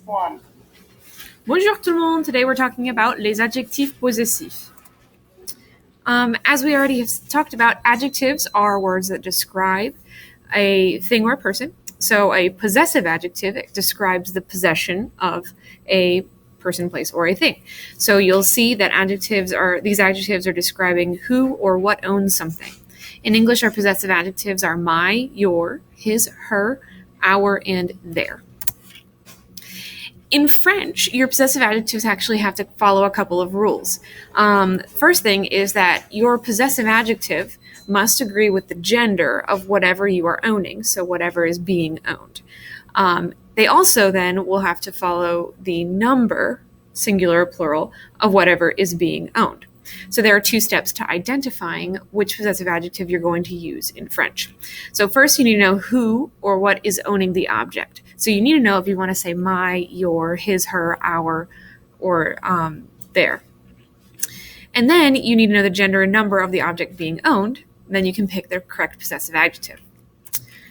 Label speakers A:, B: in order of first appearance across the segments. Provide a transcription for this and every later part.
A: one.
B: Bonjour tout le monde. Today we're talking about les adjectifs possessifs. As we already have talked about, adjectives are words that describe a thing or a person. So a possessive adjective describes the possession of a person, place, or a thing. So you'll see that these adjectives are describing who or what owns something. In English, our possessive adjectives are my, your, his, her, our, and their. In French, your possessive adjectives actually have to follow a couple of rules. First thing is that your possessive adjective must agree with the gender of whatever you are owning, so whatever is being owned. They also then will have to follow the number, singular or plural, of whatever is being owned. So there are two steps to identifying which possessive adjective you're going to use in French. So first you need to know who or what is owning the object. So you need to know if you want to say my, your, his, her, our, or their. And then you need to know the gender and number of the object being owned. Then you can pick the correct possessive adjective.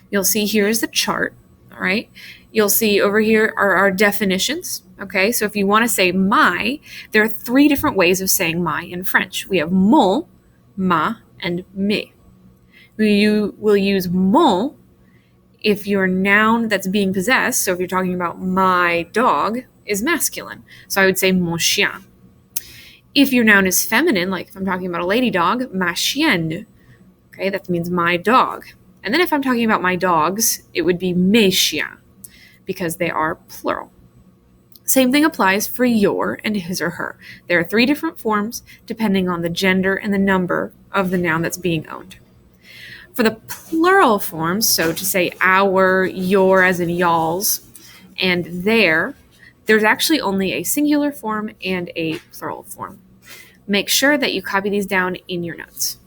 B: You'll see here is the chart, all right? You'll see over here are our definitions. Okay, so if you want to say my, there are three different ways of saying my in French. We have mon, ma, and me. You will use mon if your noun that's being possessed, so if you're talking about my dog, is masculine. So I would say mon chien. If your noun is feminine, like if I'm talking about a lady dog, ma chienne. Okay, that means my dog. And then if I'm talking about my dogs, it would be mes chiens, because they are plural. Same thing applies for your and his or her. There are three different forms depending on the gender and the number of the noun that's being owned. For the plural forms, so to say our, your as in y'all's, and there's actually only a singular form and a plural form. Make sure that you copy these down in your notes.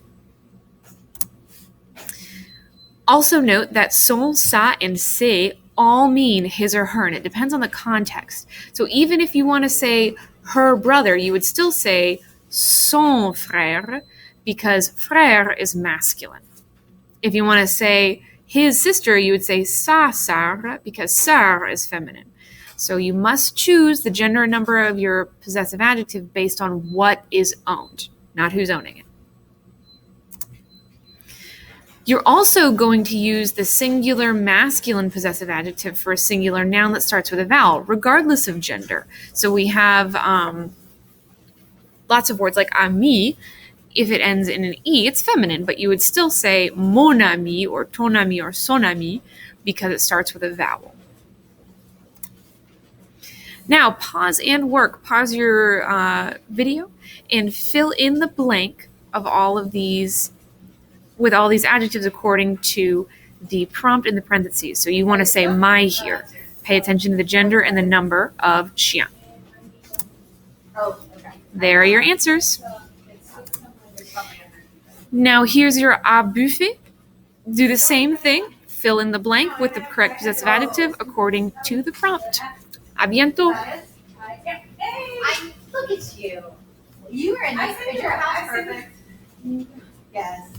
B: Also note that son, sa, and ses all mean his or her, and it depends on the context. So even if you want to say her brother, you would still say son frère, because frère is masculine. If you want to say his sister, you would say sa sœur, because sœur is feminine. So you must choose the gender and number of your possessive adjective based on what is owned, not who's owning it. You're also going to use the singular masculine possessive adjective for a singular noun that starts with a vowel, regardless of gender. So we have lots of words like ami. If it ends in an E, it's feminine, but you would still say mon ami or ton ami or son ami because it starts with a vowel. Now pause and work. Pause your video and fill in the blank of all of these with all these adjectives according to the prompt in the parentheses. So you want to say my here. Pay attention to the gender and the number of chien. There are your answers. Now here's your à buffet. Do the same thing. Fill in the blank with the correct possessive adjective according to the prompt. À bientôt.
C: Look at you. You are in your house perfect. Yes.